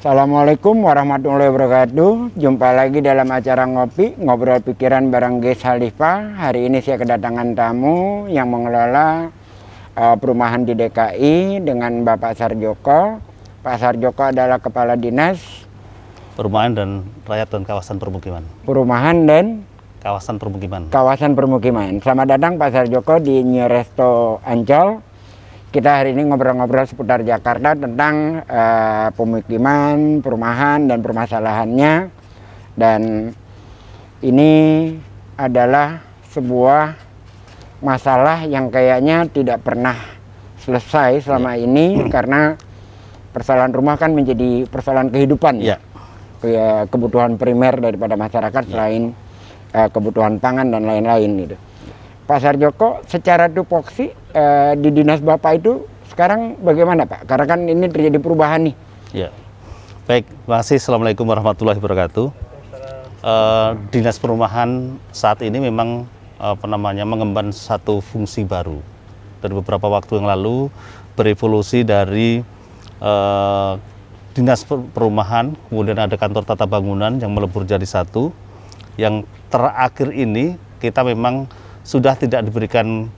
Assalamualaikum warahmatullahi wabarakatuh. Jumpa lagi dalam acara ngopi, ngobrol pikiran bareng Ges Halifa. Hari ini saya kedatangan tamu yang mengelola perumahan di DKI dengan Bapak Sarjoko. Pak Sarjoko adalah Kepala Dinas Perumahan dan Rakyat dan Kawasan Permukiman. Perumahan dan Kawasan Permukiman. Kawasan Permukiman. Selamat datang Pak Sarjoko di New Resto Ancol. Kita hari ini ngobrol-ngobrol seputar Jakarta tentang pemukiman, perumahan, dan permasalahannya. Dan ini adalah sebuah masalah yang kayaknya tidak pernah selesai selama ini karena persoalan rumah kan menjadi persoalan kehidupan, kebutuhan primer daripada masyarakat selain kebutuhan pangan dan lain-lain gitu. Pak Sarjoko, secara tupoksi di dinas Bapak itu sekarang bagaimana Pak? Karena kan ini terjadi perubahan nih. Ya, baik, terima kasih. Assalamualaikum warahmatullahi wabarakatuh. Dinas Perumahan saat ini memang mengemban satu fungsi baru. Dari beberapa waktu yang lalu berevolusi dari Dinas Perumahan, kemudian ada Kantor Tata Bangunan yang melebur jadi satu. Yang terakhir ini kita memang sudah tidak diberikan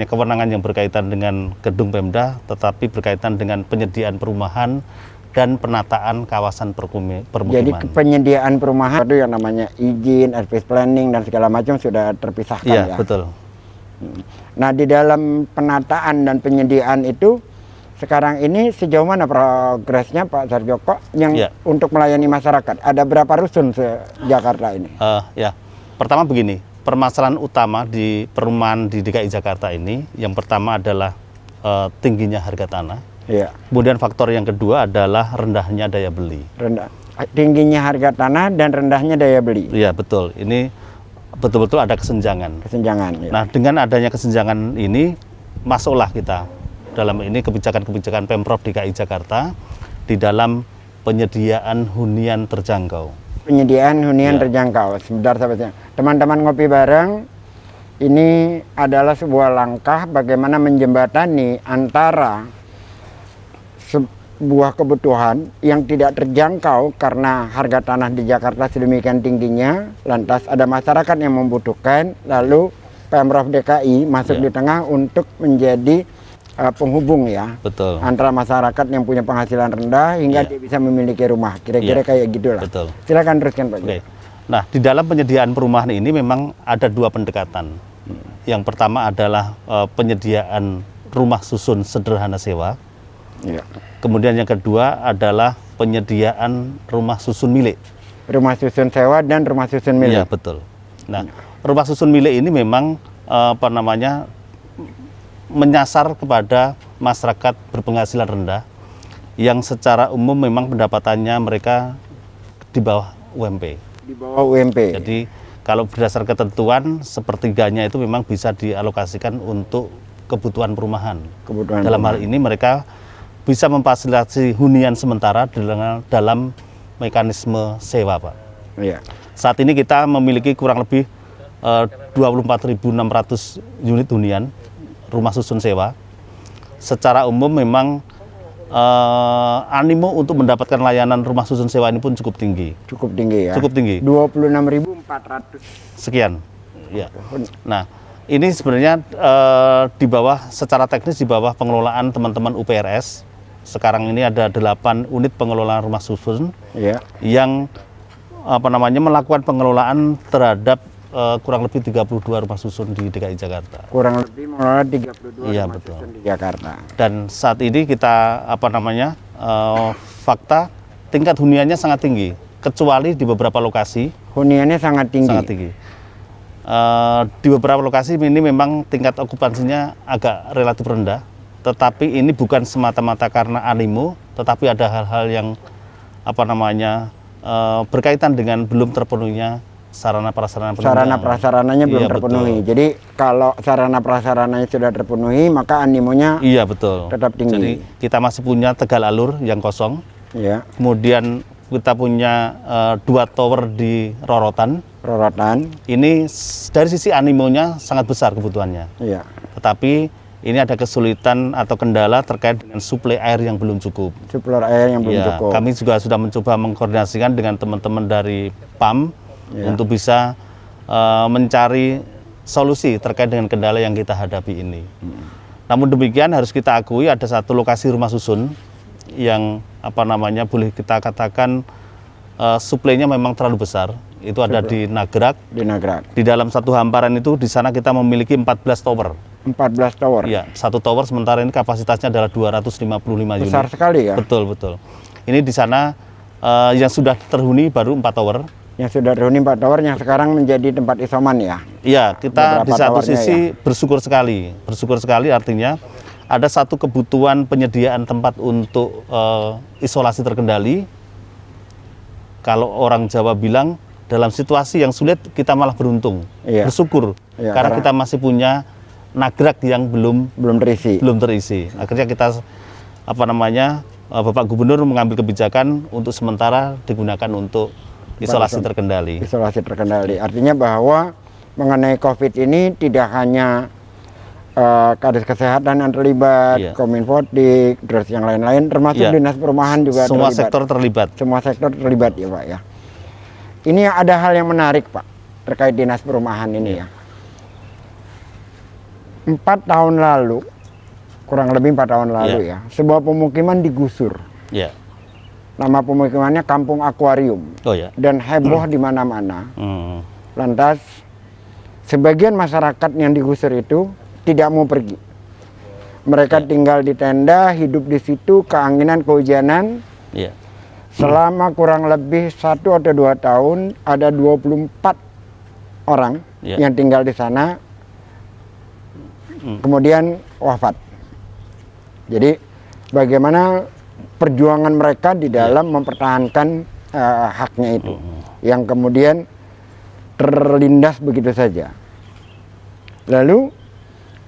kewenangan yang berkaitan dengan gedung Pemda, tetapi berkaitan dengan penyediaan perumahan dan penataan kawasan permukiman. Jadi penyediaan perumahan itu yang namanya izin, space planning dan segala macam sudah terpisahkan ya. Iya, betul. Nah, di dalam penataan dan penyediaan itu sekarang ini sejauh mana progresnya Pak Sarjoko yang untuk melayani masyarakat? Ada berapa rusun se-Jakarta ini? Ya, pertama begini. Permasalahan utama di perumahan di DKI Jakarta ini, yang pertama adalah tingginya harga tanah. Iya. Kemudian faktor yang kedua adalah rendahnya daya beli. Tingginya harga tanah dan rendahnya daya beli. Iya, betul. Ini betul-betul ada kesenjangan. Kesenjangan. Ya. Nah, dengan adanya kesenjangan ini, masuklah kita dalam ini kebijakan-kebijakan Pemprov DKI Jakarta di dalam penyediaan hunian terjangkau. Penyediaan hunian terjangkau. Sebentar sahabatnya. Teman-teman ngopi bareng, ini adalah sebuah langkah bagaimana menjembatani antara sebuah kebutuhan yang tidak terjangkau karena harga tanah di Jakarta sedemikian tingginya, lantas ada masyarakat yang membutuhkan, lalu Pemprov DKI masuk di tengah untuk menjadi penghubung ya. Betul. Antara masyarakat yang punya penghasilan rendah hingga dia bisa memiliki rumah, kira-kira kayak gitulah. Betul. Silakan teruskan Pak. Oke. Nah, di dalam penyediaan perumahan ini memang ada dua pendekatan. Yang pertama adalah penyediaan rumah susun sederhana sewa. Ya. Kemudian yang kedua adalah penyediaan rumah susun milik. Rumah susun sewa dan rumah susun milik. Iya, betul. Nah, rumah susun milik ini memang menyasar kepada masyarakat berpenghasilan rendah yang secara umum memang pendapatannya mereka di bawah UMP. Di bawah UMP. Jadi kalau berdasar ketentuan sepertiganya itu memang bisa dialokasikan untuk kebutuhan perumahan. Dalam hal ini mereka bisa memfasilitasi hunian sementara dalam mekanisme sewa, Pak. Iya. Saat ini kita memiliki kurang lebih 24.600 unit hunian rumah susun sewa. Secara umum memang animo untuk mendapatkan layanan rumah susun sewa ini pun cukup tinggi. Cukup tinggi ya. Cukup tinggi. 26.400 sekian. Ya. Nah, ini sebenarnya di bawah secara teknis di bawah pengelolaan teman-teman UPRS. Sekarang ini ada 8 unit pengelolaan rumah susun yang melakukan pengelolaan terhadap kurang lebih 32 rumah susun di DKI Jakarta. Kurang lebih mengelola 32 rumah betul. susun di Jakarta. Dan saat ini kita fakta tingkat huniannya sangat tinggi, kecuali di beberapa lokasi. Huniannya sangat tinggi. Sangat tinggi. Di beberapa lokasi ini memang tingkat okupansinya agak relatif rendah, tetapi ini bukan semata-mata karena animo, tetapi ada hal-hal yang berkaitan dengan belum terpenuhinya sarana prasarananya belum terpenuhi. Betul. Jadi kalau sarana prasarananya sudah terpenuhi, maka animonya tetap tinggi. Jadi kita masih punya Tegal Alur yang kosong. Iya. Kemudian kita punya 2 tower di Rorotan. Ini dari sisi animonya sangat besar kebutuhannya. Iya. Tetapi ini ada kesulitan atau kendala terkait dengan suplai air yang belum cukup. Suplai air yang belum Ya, cukup. kami juga sudah mencoba mengkoordinasikan dengan teman-teman dari PAM untuk bisa mencari solusi terkait dengan kendala yang kita hadapi ini. Namun demikian harus kita akui ada satu lokasi rumah susun yang boleh kita katakan suplainya memang terlalu besar. Itu ada di Nagrak. Di Nagrak. Di dalam satu hamparan itu di sana kita memiliki 14 tower. 14 tower. Iya, satu tower sementara ini kapasitasnya adalah 255 unit. Besar sekali ya. Betul, betul. Ini di sana yang sudah terhuni baru 4 tower. Yang sudah terhuni 4 tower yang sekarang menjadi tempat isoman ya. Iya, kita Beberapa di satu towernya sisi bersyukur sekali. Bersyukur sekali artinya ada satu kebutuhan penyediaan tempat untuk isolasi terkendali. Kalau orang Jawa bilang dalam situasi yang sulit kita malah beruntung. Iya. Bersyukur Iya, karena kita masih punya Nagrak yang belum terisi. Akhirnya kita Bapak Gubernur mengambil kebijakan untuk sementara digunakan untuk isolasi terkendali. Isolasi terkendali. Artinya bahwa mengenai COVID ini tidak hanya Kadis Kesehatan yang terlibat, Kominfodik, terus yang lain-lain, termasuk Dinas Perumahan juga semua terlibat. sektor terlibat. Semua sektor terlibat ya Pak ya. Ini ada hal yang menarik Pak terkait Dinas Perumahan ini ya. 4 tahun lalu, kurang lebih 4 tahun lalu ya, sebuah pemukiman digusur. Ya. Nama pemukimannya Kampung Akuarium. Oh ya. Dan heboh di mana-mana. Lantas sebagian masyarakat yang digusur itu tidak mau pergi. Mereka tinggal di tenda, hidup di situ, keanginan, kehujanan. Selama kurang lebih 1 atau 2 tahun ada 24 orang yang tinggal di sana. Kemudian wafat. Jadi bagaimana perjuangan mereka di dalam mempertahankan haknya itu, yang kemudian terlindas begitu saja. Lalu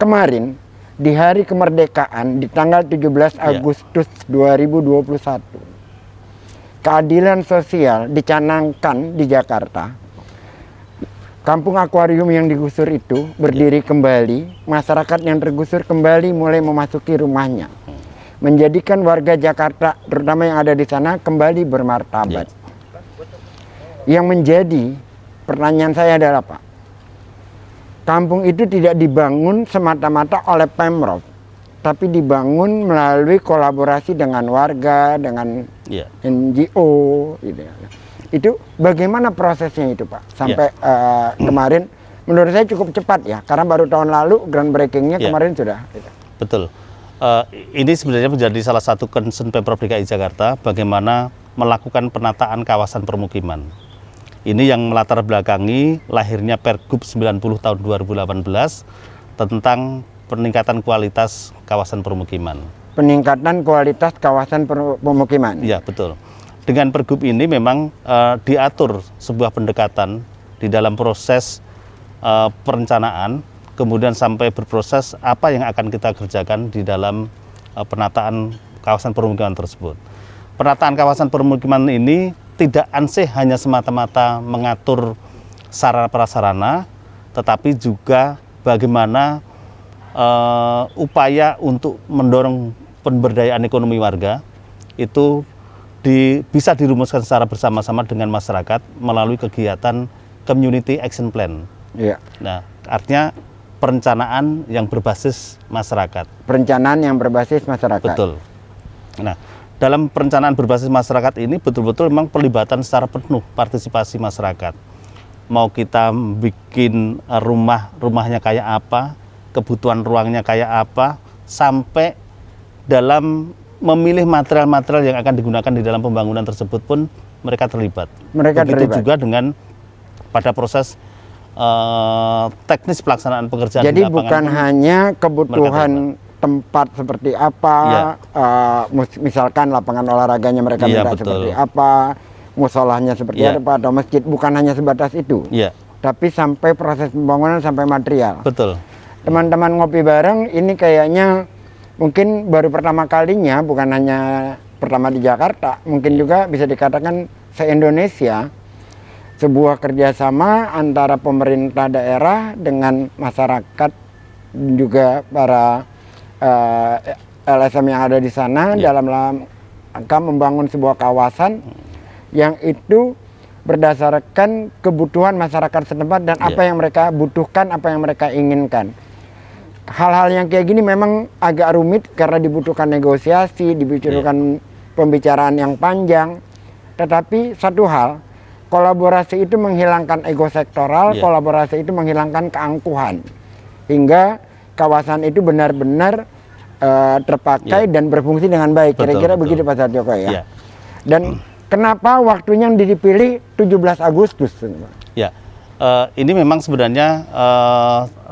kemarin di hari kemerdekaan di tanggal 17 Agustus 2021, keadilan sosial dicanangkan di Jakarta. Kampung Akuarium yang digusur itu berdiri kembali, masyarakat yang tergusur kembali mulai memasuki rumahnya. Menjadikan warga Jakarta, terutama yang ada di sana, kembali bermartabat. Yang menjadi pertanyaan saya adalah Pak, kampung itu tidak dibangun semata-mata oleh Pemprov, tapi dibangun melalui kolaborasi dengan warga, dengan NGO, gitu ya. Itu bagaimana prosesnya itu Pak? Sampai kemarin menurut saya cukup cepat ya, karena baru tahun lalu groundbreakingnya kemarin sudah. Gitu. Betul. Ini sebenarnya menjadi salah satu concern Pemprov DKI Jakarta bagaimana melakukan penataan kawasan permukiman. Ini yang melatar belakangi lahirnya Pergub 90 tahun 2018 tentang peningkatan kualitas kawasan permukiman. Peningkatan kualitas kawasan pemukiman. Iya, betul. Dengan Pergub ini memang diatur sebuah pendekatan di dalam proses perencanaan, kemudian sampai berproses apa yang akan kita kerjakan di dalam penataan kawasan permukiman tersebut. Penataan kawasan permukiman ini tidak ansih hanya semata-mata mengatur sarana prasarana, tetapi juga bagaimana upaya untuk mendorong pemberdayaan ekonomi warga itu bisa dirumuskan secara bersama-sama dengan masyarakat melalui kegiatan Community Action Plan. Nah, artinya perencanaan yang berbasis masyarakat. Perencanaan yang berbasis masyarakat. Betul. Nah, dalam perencanaan berbasis masyarakat ini betul-betul memang pelibatan secara penuh partisipasi masyarakat. Mau kita bikin rumahnya kayak apa, kebutuhan ruangnya kayak apa, sampai dalam memilih material-material yang akan digunakan di dalam pembangunan tersebut pun mereka terlibat. Begitu juga dengan pada proses teknis pelaksanaan pekerjaan. Jadi bukan hanya kebutuhan tempat seperti apa, misalkan lapangan olahraganya mereka minta seperti apa, musolahnya seperti apa, atau masjid, bukan hanya sebatas itu. Tapi sampai proses pembangunan sampai material. Betul. Teman-teman ngopi bareng ini kayaknya mungkin baru pertama kalinya, bukan hanya pertama di Jakarta, mungkin juga bisa dikatakan se-Indonesia, sebuah kerjasama antara pemerintah daerah dengan masyarakat, juga para LSM yang ada di sana dalam rangka membangun sebuah kawasan yang itu berdasarkan kebutuhan masyarakat setempat dan apa yang mereka butuhkan, apa yang mereka inginkan. Hal-hal yang kayak gini memang agak rumit karena dibutuhkan negosiasi, dibutuhkan pembicaraan yang panjang. Tetapi satu hal, kolaborasi itu menghilangkan ego sektoral, kolaborasi itu menghilangkan keangkuhan. Hingga kawasan itu benar-benar terpakai dan berfungsi dengan baik. Kira-kira begitu Pak Sarjoko ya. Dan kenapa waktunya yang dipilih 17 Agustus? Ya, ini memang sebenarnya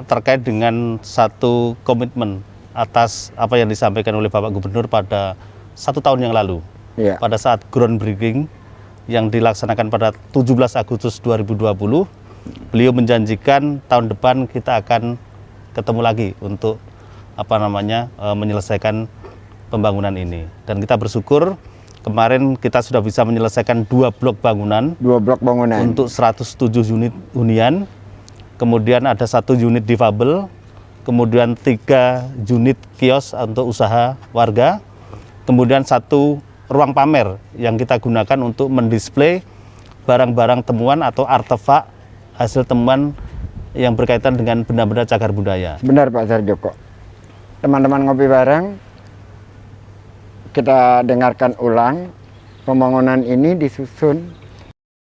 terkait dengan satu komitmen atas apa yang disampaikan oleh Bapak Gubernur pada 1 tahun yang lalu. Pada saat groundbreaking yang dilaksanakan pada 17 Agustus 2020, beliau menjanjikan tahun depan kita akan ketemu lagi untuk menyelesaikan pembangunan ini. Dan kita bersyukur kemarin kita sudah bisa menyelesaikan 2 blok bangunan. 2 blok bangunan. Untuk 107 unit hunian. Kemudian ada 1 unit difabel. Kemudian 3 unit kios untuk usaha warga. Kemudian 1 ruang pamer yang kita gunakan untuk mendisplay barang-barang temuan atau artefak hasil temuan yang berkaitan dengan benda-benda cagar budaya. Benar Pak Sarjoko. Teman-teman ngopi bareng, kita dengarkan ulang, pembangunan ini disusun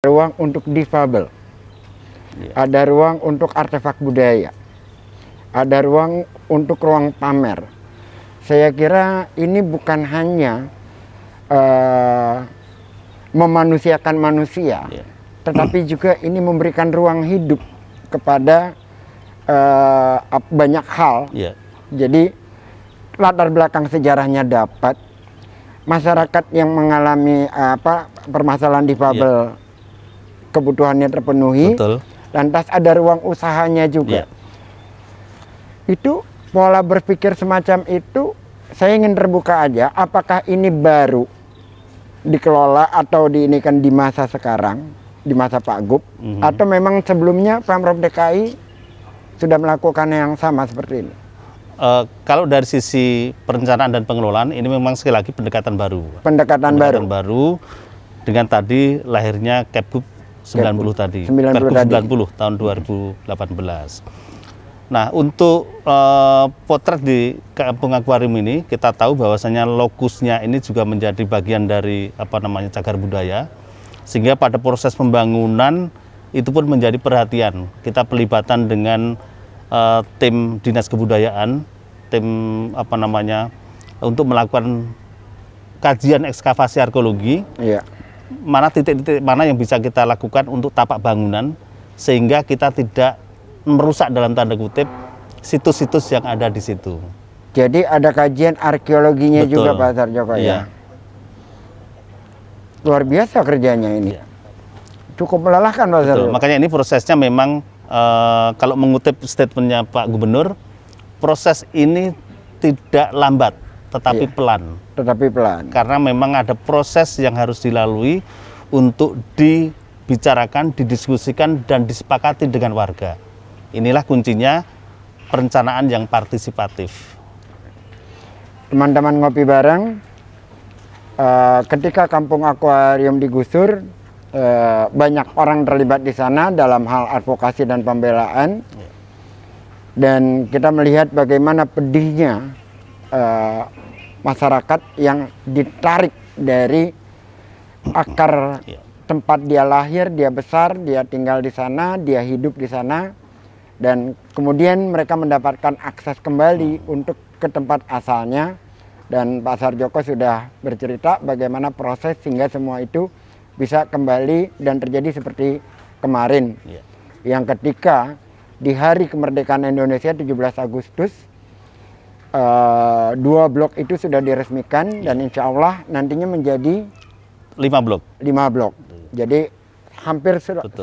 ruang untuk difabel, ada ruang untuk artefak budaya, ada ruang untuk ruang pamer. Saya kira ini bukan hanya memanusiakan manusia, tetapi juga ini memberikan ruang hidup kepada banyak hal. Jadi latar belakang sejarahnya dapat, masyarakat yang mengalami permasalahan difabel kebutuhannya terpenuhi. Lantas ada ruang usahanya juga. Itu pola berpikir semacam itu saya ingin terbuka aja, apakah ini baru dikelola atau diinikan di masa sekarang, di masa Pak Gub, atau memang sebelumnya Pemprov DKI sudah melakukan yang sama seperti ini? Kalau dari sisi perencanaan dan pengelolaan, ini memang sekali lagi pendekatan baru. Pendekatan baru dengan tadi lahirnya Kepgub 90 tadi. 90 tahun 2018. Nah, untuk potret di Kampung Akuarium ini, kita tahu bahwasanya lokusnya ini juga menjadi bagian dari cagar budaya. Sehingga pada proses pembangunan itu pun menjadi perhatian. Kita pelibatan dengan tim dinas kebudayaan, tim untuk melakukan kajian ekskavasi arkeologi, mana titik-titik mana yang bisa kita lakukan untuk tapak bangunan sehingga kita tidak merusak dalam tanda kutip situs-situs yang ada di situ. Jadi ada kajian arkeologinya juga Pak Sarjoko ya. Luar biasa kerjanya ini. Cukup melelahkan Pak Sarjoko. Makanya ini prosesnya memang kalau mengutip statementnya Pak Gubernur, proses ini tidak lambat, tetapi pelan. Tetapi pelan. Karena memang ada proses yang harus dilalui untuk dibicarakan, didiskusikan, dan disepakati dengan warga. Inilah kuncinya perencanaan yang partisipatif. Teman-teman ngopi bareng, ketika Kampung Akuarium digusur, banyak orang terlibat di sana dalam hal advokasi dan pembelaan, dan kita melihat bagaimana pedihnya masyarakat yang ditarik dari akar tempat dia lahir, dia besar, dia tinggal di sana, dia hidup di sana, dan kemudian mereka mendapatkan akses kembali untuk ke tempat asalnya. Dan Pak Sarjoko sudah bercerita bagaimana proses sehingga semua itu bisa kembali dan terjadi seperti kemarin, yang ketika di hari kemerdekaan Indonesia 17 Agustus 2 blok itu sudah diresmikan dan insya Allah nantinya menjadi 5 blok. Jadi hampir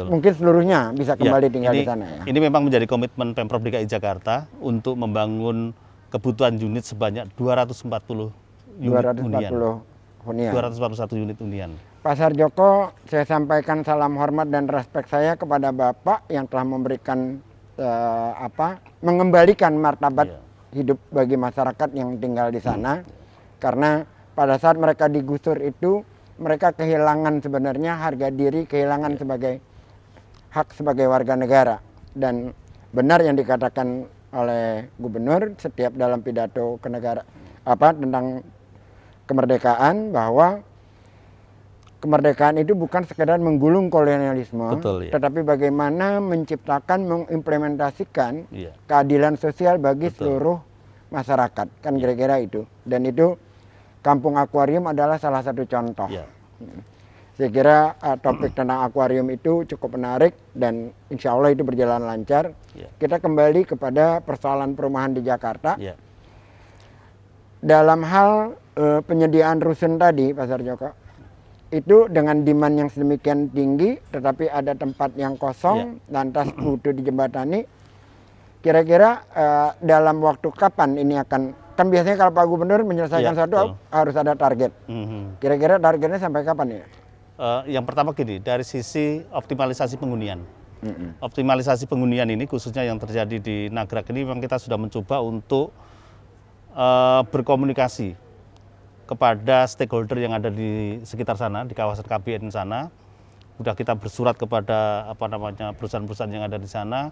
mungkin seluruhnya bisa kembali tinggal di sana ya. Ini memang menjadi komitmen Pemprov DKI Jakarta untuk membangun kebutuhan unit sebanyak 241 unit hunian. Pak Sarjoko, saya sampaikan salam hormat dan respek saya kepada Bapak yang telah memberikan mengembalikan martabat hidup bagi masyarakat yang tinggal di sana. Karena pada saat mereka digusur itu mereka kehilangan sebenarnya harga diri, kehilangan sebagai hak sebagai warga negara. Dan benar yang dikatakan oleh gubernur setiap dalam pidato tentang kemerdekaan, bahwa kemerdekaan itu bukan sekedar menggulung kolonialisme, Betul, ya. tetapi bagaimana menciptakan, mengimplementasikan Iya. keadilan sosial bagi Betul. seluruh masyarakat, kan kira-kira itu. Dan itu Kampung Akuarium adalah salah satu contoh. Iya. Saya kira topik tentang akuarium itu cukup menarik dan insya Allah itu berjalan lancar. Iya. Kita kembali kepada persoalan perumahan di Jakarta. Iya. Dalam hal penyediaan rusun tadi, Pak Sarjoko, itu dengan demand yang sedemikian tinggi, tetapi ada tempat yang kosong, lantas butuh dijembatani. Kira-kira dalam waktu kapan ini akan, kan biasanya kalau Pak Gubernur menyelesaikan betul. harus ada target. Kira-kira targetnya sampai kapan ya? Yang pertama gini, dari sisi optimalisasi penghunian. Optimalisasi penghunian ini khususnya yang terjadi di Nagrag ini memang kita sudah mencoba untuk berkomunikasi kepada stakeholder yang ada di sekitar sana, di kawasan KBN sana. Sudah kita bersurat kepada perusahaan-perusahaan yang ada di sana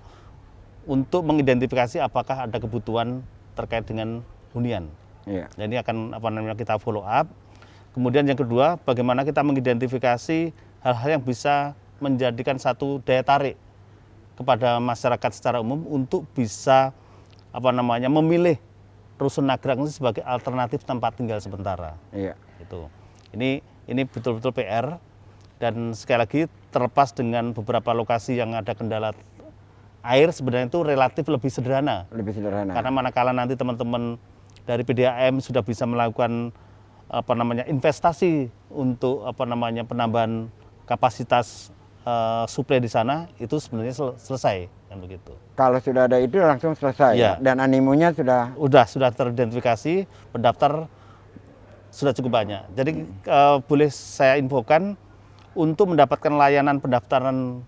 untuk mengidentifikasi apakah ada kebutuhan terkait dengan hunian. Iya. Nah, ini akan kita follow up. Kemudian yang kedua, bagaimana kita mengidentifikasi hal-hal yang bisa menjadikan satu daya tarik kepada masyarakat secara umum untuk bisa memilih rusun Nagrag ini sebagai alternatif tempat tinggal sementara. Iya. Itu. Ini betul-betul PR, dan sekali lagi terlepas dengan beberapa lokasi yang ada kendala air, sebenarnya itu relatif lebih sederhana. Lebih sederhana. Karena manakala nanti teman-teman dari PDAM sudah bisa melakukan investasi untuk penambahan kapasitas suplai di sana, itu sebenarnya selesai kan begitu. Kalau sudah ada itu langsung selesai Ya. dan animonya sudah Teridentifikasi, pendaftar sudah cukup banyak. Jadi boleh saya infokan, untuk mendapatkan layanan pendaftaran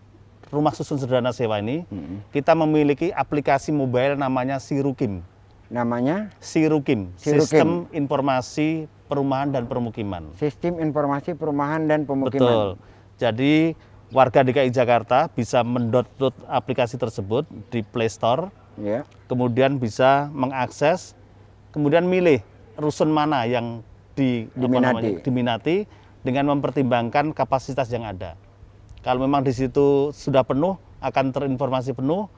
rumah susun sederhana sewa ini, kita memiliki aplikasi mobile namanya Sirukim. namanya Sirukim, Sistem Informasi Perumahan dan Permukiman. Sistem Informasi Perumahan dan Pemukiman. Betul. Jadi warga DKI Jakarta bisa mendownload aplikasi tersebut di Play Store, Ya. kemudian bisa mengakses, kemudian milih rusun mana yang diminati dengan mempertimbangkan kapasitas yang ada. Kalau memang di situ sudah penuh, akan terinformasi penuh.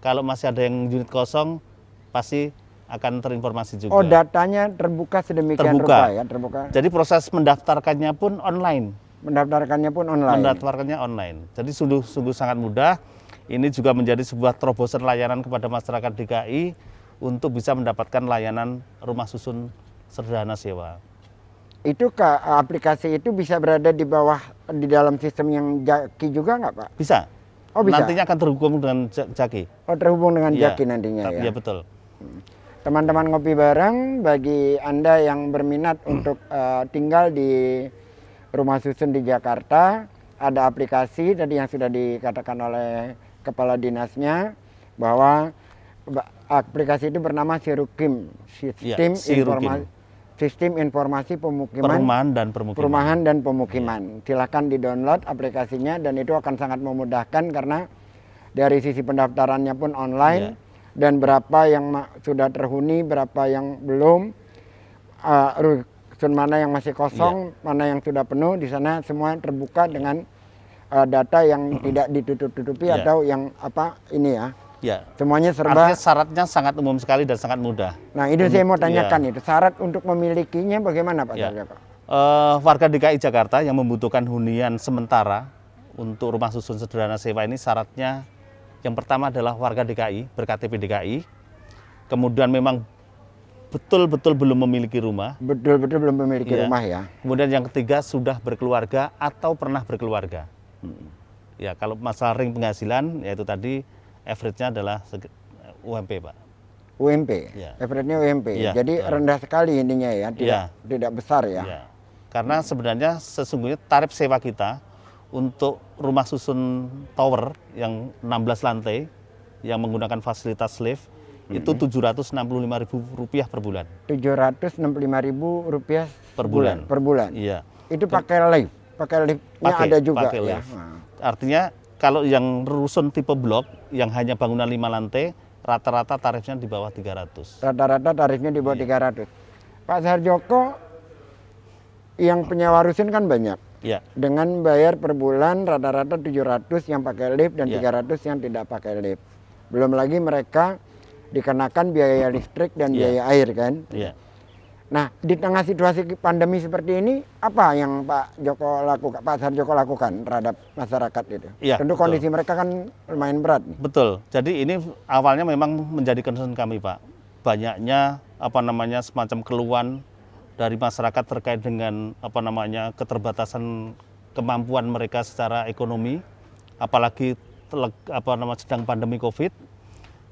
Kalau masih ada yang unit kosong, pasti akan terinformasi juga. Oh, datanya terbuka sedemikian rupa ya, terbuka. Jadi proses mendaftarkannya pun online. Mendaftarkannya pun online. Mendaftarkannya online. Jadi sungguh sangat mudah. Ini juga menjadi sebuah terobosan layanan kepada masyarakat DKI untuk bisa mendapatkan layanan rumah susun sederhana sewa. Itu aplikasi itu bisa berada di bawah, di dalam sistem yang Jaki juga nggak, Pak? Bisa. Oh, bisa. Nantinya akan terhubung dengan Jaki. Oh, terhubung dengan Iya. Jaki nantinya ya. Iya, betul. Teman-teman ngopi bareng, bagi Anda yang berminat untuk tinggal di rumah susun di Jakarta, ada aplikasi tadi yang sudah dikatakan oleh kepala dinasnya, bahwa aplikasi itu bernama Sirukim, Sistem Informasi Perumahan dan Permukiman. Perumahan dan Pemukiman. Silakan di-download aplikasinya dan itu akan sangat memudahkan karena dari sisi pendaftarannya pun online. Dan berapa yang sudah terhuni, berapa yang belum, rusun mana yang masih kosong, mana yang sudah penuh, di sana semua terbuka dengan data yang tidak ditutup-tutupi atau yang ini ya. Ya. Semuanya serba. Artinya syaratnya sangat umum sekali dan sangat mudah. Nah, itu saya mau tanyakan itu. Syarat untuk memilikinya bagaimana, Pak Sarjoko? Warga DKI Jakarta yang membutuhkan hunian sementara untuk rumah susun sederhana sewa ini syaratnya yang pertama adalah warga DKI, berKTP DKI, kemudian memang betul-betul belum memiliki rumah. Betul-betul belum memiliki rumah ya. Kemudian yang ketiga sudah berkeluarga atau pernah berkeluarga. Ya, kalau masalah ring penghasilan, yaitu tadi average-nya adalah UMP, Pak. UMP, Ya. average-nya UMP. Ya, Jadi betul. rendah sekali ininya ya, tidak besar ya. Ya. Karena sebenarnya sesungguhnya tarif sewa kita untuk rumah susun tower yang 16 lantai yang menggunakan fasilitas lift itu Rp765.000 per bulan. Rp765.000 Per bulan. per bulan. Iya. Itu pakai liftnya ada juga pakai ya. lift. Artinya kalau yang rusun tipe blok yang hanya bangunan 5 lantai, rata-rata tarifnya di bawah 300. Rata-rata tarifnya di bawah 300. Pak Sarjoko, yang penyewa rusun kan banyak. Iya. Dengan bayar per bulan rata-rata 700 yang pakai lift dan Ya. 300 yang tidak pakai lift. Belum lagi mereka dikenakan biaya listrik dan Ya. biaya air kan. Iya. Nah, di tengah situasi pandemi seperti ini, apa yang Pak Sarjoko lakukan terhadap masyarakat itu? Iya, Tentu betul. kondisi mereka kan lumayan berat nih. Betul. Jadi ini awalnya memang menjadi concern kami, Pak. Banyaknya semacam keluhan dari masyarakat terkait dengan keterbatasan kemampuan mereka secara ekonomi, apalagi sedang pandemi Covid.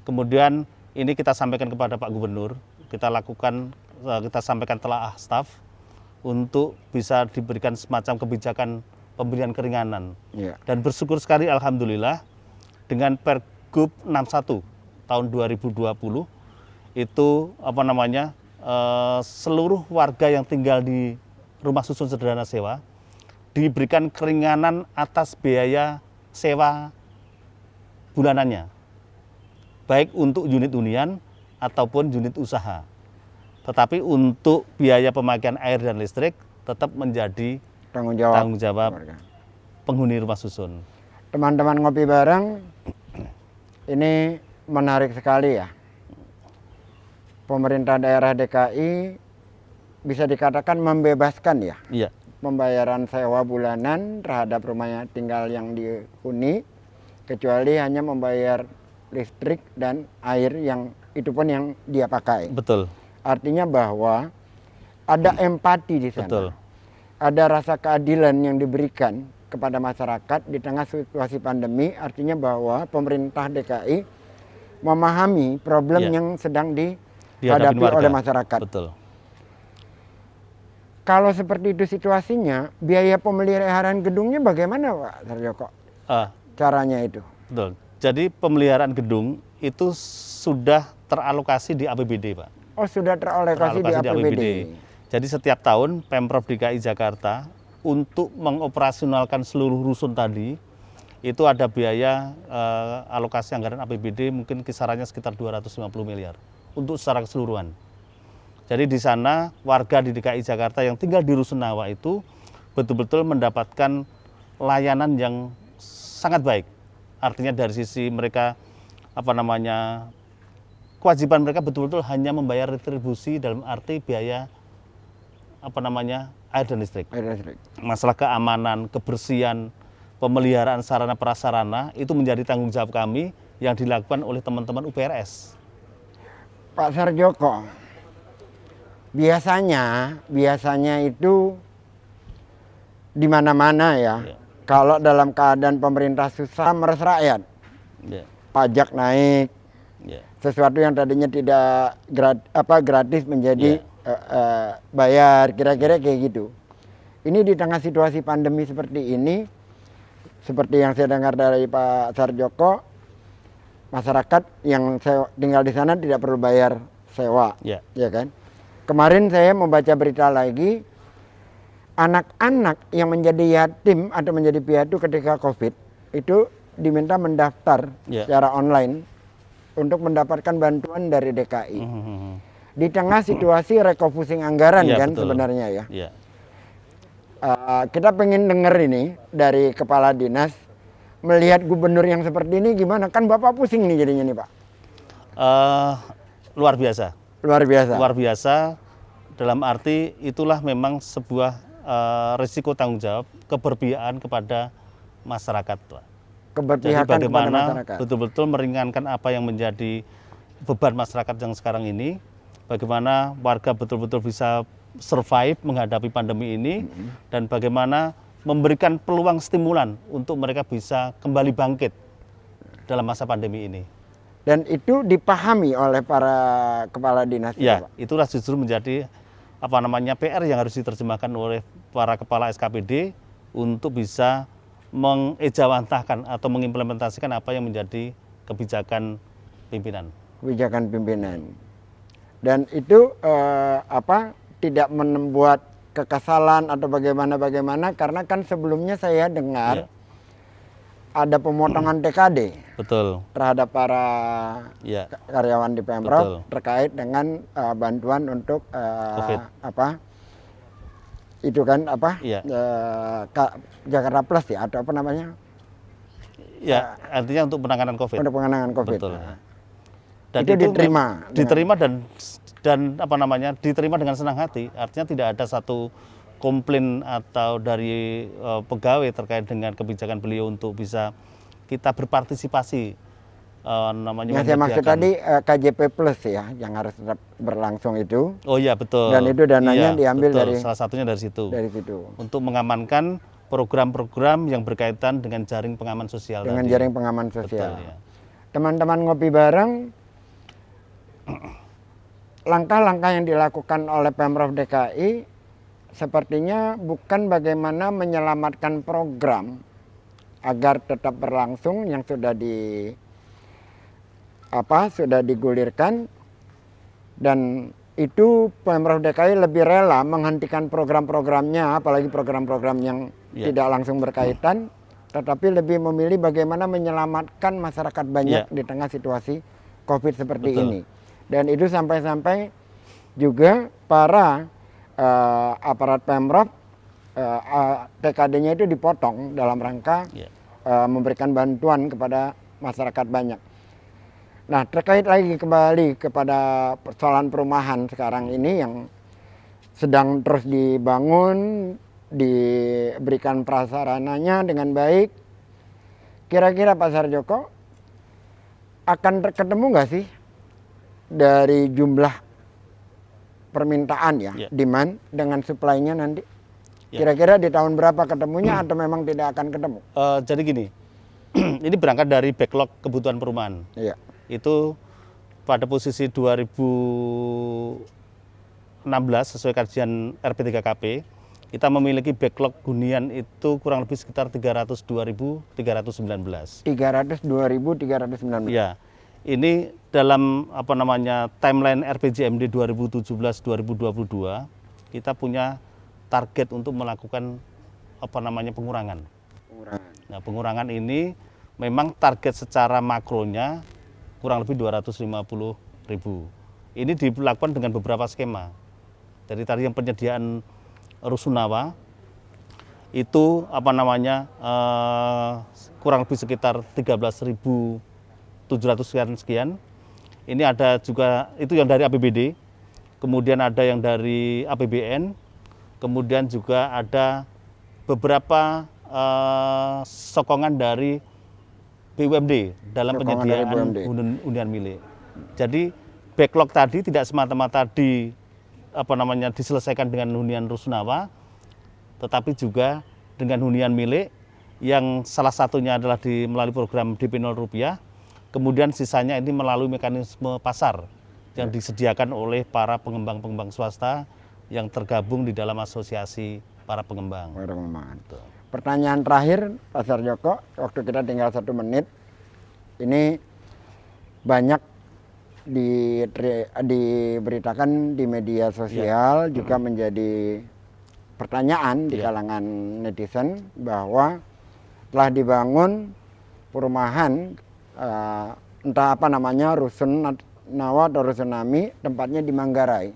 Kemudian ini kita sampaikan kepada Pak Gubernur, kita sampaikan telaah staf untuk bisa diberikan semacam kebijakan pemberian keringanan. Iya. Dan bersyukur sekali alhamdulillah dengan Pergub 61 tahun 2020 itu seluruh warga yang tinggal di rumah susun sederhana sewa diberikan keringanan atas biaya sewa bulanannya, baik untuk unit hunian ataupun unit usaha. Tetapi untuk biaya pemakaian air dan listrik tetap menjadi Tanggung jawab keluarga. penghuni rumah susun. Teman-teman ngopi bareng, ini menarik sekali ya. Pemerintah daerah DKI bisa dikatakan membebaskan ya. Iya. Pembayaran sewa bulanan terhadap rumahnya tinggal yang dihuni, kecuali hanya membayar listrik dan air yang itu pun yang dia pakai. Betul. Artinya bahwa ada empati di sana. Betul. Ada rasa keadilan yang diberikan kepada masyarakat di tengah situasi pandemi. Artinya bahwa pemerintah DKI memahami problem Ya. yang sedang Dihadapin dihadapi warga. oleh masyarakat. Betul. Kalau seperti itu situasinya, biaya pemeliharaan gedungnya bagaimana Pak Sarjoko? Caranya itu? Betul. Jadi pemeliharaan gedung itu sudah teralokasi di APBD, Pak. Oh, sudah teralokasi di APBD. Jadi setiap tahun Pemprov DKI Jakarta untuk mengoperasionalkan seluruh rusun tadi itu ada biaya alokasi anggaran APBD mungkin kisarannya sekitar 250 miliar untuk secara keseluruhan. Jadi di sana warga di DKI Jakarta yang tinggal di Rusunawa itu betul-betul mendapatkan layanan yang sangat baik. Artinya dari sisi mereka kewajiban mereka betul-betul hanya membayar retribusi dalam arti biaya air dan listrik. Masalah keamanan, kebersihan, pemeliharaan sarana prasarana itu menjadi tanggung jawab kami yang dilakukan oleh teman-teman UPRS. Pak Sarjoko, biasanya itu di mana-mana ya. Ya. Kalau dalam keadaan pemerintah susah meres rakyat, Ya. pajak naik, Ya. sesuatu yang tadinya tidak gratis menjadi bayar, kira-kira kayak gitu. Ini di tengah situasi pandemi seperti ini, seperti yang saya dengar dari Pak Sarjoko, masyarakat yang tinggal di sana tidak perlu bayar sewa, Ya. ya kan? Kemarin saya membaca berita lagi, anak-anak yang menjadi yatim atau menjadi piatu ketika COVID itu diminta mendaftar secara online untuk mendapatkan bantuan dari DKI. Di tengah situasi refocusing anggaran kan betul. Sebenarnya ya. Ya. Kita pengen denger ini dari Kepala Dinas, melihat gubernur yang seperti ini gimana? Kan Bapak pusing nih jadinya nih Pak. Luar biasa. Luar biasa. Luar biasa dalam arti itulah memang sebuah risiko tanggung jawab keberpihakan kepada masyarakat, Pak. Keberpihakan Jadi bagaimana kepada masyarakat. betul-betul meringankan apa yang menjadi beban masyarakat yang sekarang ini, bagaimana warga betul-betul bisa survive menghadapi pandemi ini, dan bagaimana memberikan peluang stimulan untuk mereka bisa kembali bangkit dalam masa pandemi ini. Dan itu dipahami oleh para kepala dinas. Ya, Pak. itulah justru menjadi PR yang harus diterjemahkan oleh para kepala SKPD untuk bisa mengejawantahkan atau mengimplementasikan apa yang menjadi kebijakan pimpinan. kebijakan pimpinan. Dan itu tidak membuat kekesalan atau bagaimana karena kan sebelumnya saya dengar ada pemotongan TKD Betul. terhadap para karyawan di Pemprov terkait dengan bantuan untuk itu kan Jakarta Plus ya atau apa namanya? Ya, artinya untuk penanganan COVID. Untuk penanganan COVID. Betul. Nah. Dan itu diterima diterima dengan senang hati. Artinya tidak ada satu komplain atau dari pegawai terkait dengan kebijakan beliau untuk bisa kita berpartisipasi yang saya maksud tadi KJP Plus ya yang harus tetap berlangsung itu. Oh iya betul. Dan itu dananya diambil dari salah satunya dari situ. Dari situ. Untuk mengamankan program-program yang berkaitan dengan jaring pengaman sosial. Dengan jaring pengaman sosial. Betul, ya. Teman-teman ngopi bareng, langkah-langkah yang dilakukan oleh Pemprov DKI sepertinya bukan bagaimana menyelamatkan program agar tetap berlangsung yang sudah digulirkan, dan itu Pemprov DKI lebih rela menghentikan program-programnya, apalagi program-program yang tidak langsung berkaitan, tetapi lebih memilih bagaimana menyelamatkan masyarakat banyak di tengah situasi COVID seperti ini. Dan itu sampai-sampai juga para aparat Pemprov TKD-nya itu dipotong dalam rangka memberikan bantuan kepada masyarakat banyak. Nah, terkait lagi kembali kepada persoalan perumahan sekarang ini yang sedang terus dibangun, diberikan prasarananya dengan baik. Kira-kira Pak Sarjoko akan ketemu nggak sih dari jumlah permintaan demand dengan supply-nya nanti? Kira-kira di tahun berapa ketemunya atau memang tidak akan ketemu? Jadi gini, ini berangkat dari backlog kebutuhan perumahan. Itu pada posisi 2016 sesuai kajian RP3KP, kita memiliki backlog hunian itu kurang lebih sekitar 302.319. 302.319. Ya. Ini dalam timeline RPJMD 2017-2022 kita punya target untuk melakukan pengurangan. Nah, pengurangan ini memang target secara makronya kurang lebih 250.000. Ini dilakukan dengan beberapa skema. Dari tadi yang penyediaan rusunawa itu kurang lebih sekitar 13.700 sekian. Ini ada juga itu yang dari APBD, kemudian ada yang dari APBN, kemudian juga ada beberapa sokongan dari BUMD dalam penyediaan hunian milik. Jadi backlog tadi tidak semata-mata diselesaikan dengan hunian rusunawa, tetapi juga dengan hunian milik yang salah satunya adalah melalui program DP 0 rupiah. Kemudian sisanya ini melalui mekanisme pasar yang disediakan oleh para pengembang-pengembang swasta yang tergabung di dalam asosiasi para pengembang. Pertanyaan terakhir Pak Sarjoko, waktu kita tinggal 1 menit. Ini banyak diberitakan di media sosial, juga menjadi pertanyaan di kalangan netizen bahwa telah dibangun perumahan entah apa namanya, Rusunawa atau Rusunami, tempatnya di Manggarai.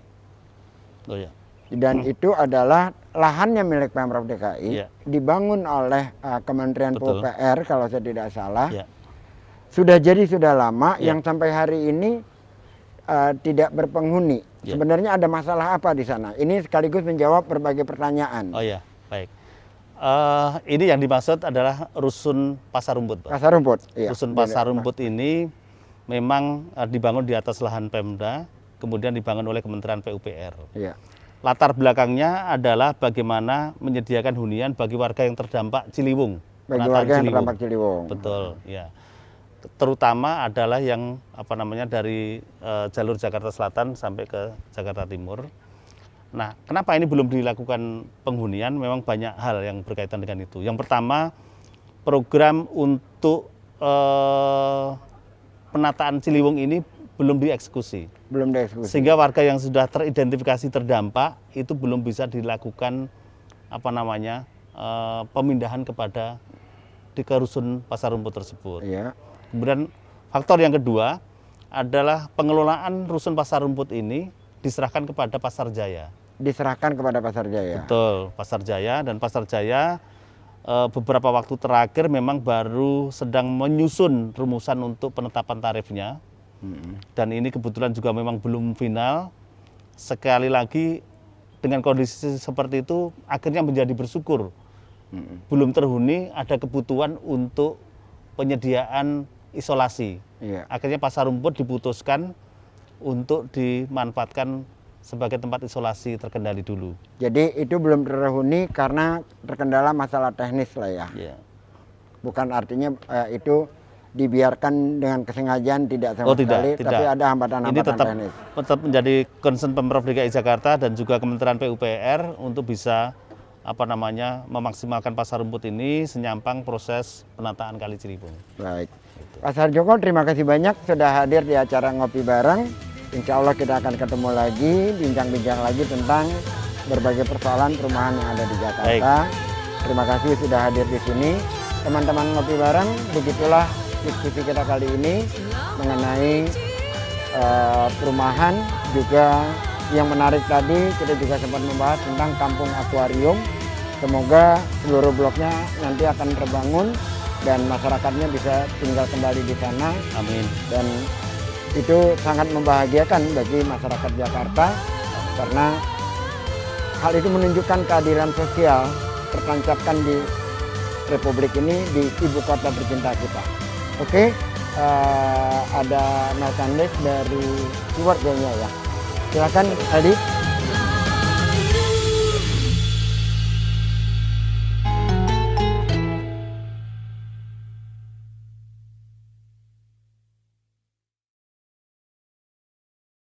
Dan itu adalah lahannya milik Pemprov DKI, dibangun oleh Kementerian PUPR kalau saya tidak salah. Sudah lama, yang sampai hari ini tidak berpenghuni. Sebenarnya ada masalah apa di sana? Ini sekaligus menjawab berbagai pertanyaan. Baik. Ini yang dimaksud adalah Rusun Pasar Rumput, Pak. Pasar Rumput, Rusun Pasar Rumput ini memang dibangun di atas lahan Pemda, kemudian dibangun oleh Kementerian PUPR. Latar belakangnya adalah bagaimana menyediakan hunian bagi warga yang terdampak Ciliwung. Bagi warga yang terdampak Ciliwung. Betul, ya. Terutama adalah yang dari jalur Jakarta Selatan sampai ke Jakarta Timur. Nah, kenapa ini belum dilakukan penghunian? Memang banyak hal yang berkaitan dengan itu. Yang pertama, program untuk penataan Ciliwung ini belum dieksekusi. Belum dieksekusi. Sehingga warga yang sudah teridentifikasi terdampak itu belum bisa dilakukan pemindahan kepada ke rusun Pasar Rumput tersebut. Iya. Kemudian faktor yang kedua adalah pengelolaan rusun Pasar Rumput ini diserahkan kepada Pasar Jaya. Diserahkan kepada Pasar Jaya. Betul, Pasar Jaya, dan Pasar Jaya beberapa waktu terakhir memang baru sedang menyusun rumusan untuk penetapan tarifnya. Dan ini kebetulan juga memang belum final. Sekali lagi dengan kondisi seperti itu akhirnya menjadi bersyukur. Belum terhuni ada kebutuhan untuk penyediaan isolasi. Iya. Akhirnya Pasar Rumput diputuskan untuk dimanfaatkan sebagai tempat isolasi terkendali dulu. Jadi itu belum terhuni karena terkendala masalah teknis lah ya. Ya. Bukan artinya itu dibiarkan dengan kesengajaan tidak sama sekali, tapi ada hambatan-hambatan teknis. Ini tetap menjadi concern Pemprov DKI Jakarta dan juga Kementerian PUPR untuk bisa memaksimalkan Pasar Rumput ini senyampang proses penataan Kali Ciliwung. Baik. Pak Sarjoko, terima kasih banyak sudah hadir di acara Ngopi Bareng. Insya Allah kita akan ketemu lagi, bincang-bincang lagi tentang berbagai persoalan perumahan yang ada di Jakarta. Baik. Terima kasih sudah hadir di sini. Teman-teman Ngopi Bareng, begitulah diskusi kita kali ini mengenai perumahan. Juga yang menarik tadi kita juga sempat membahas tentang kampung akuarium. Semoga seluruh bloknya nanti akan terbangun dan masyarakatnya bisa tinggal kembali di sana. Amin. Dan itu sangat membahagiakan bagi masyarakat Jakarta karena hal itu menunjukkan kehadiran sosial tertancapkan di Republik ini, di ibu kota tercinta kita. Oke, ada Melkandes dari keluarganya ya. Silakan Adi.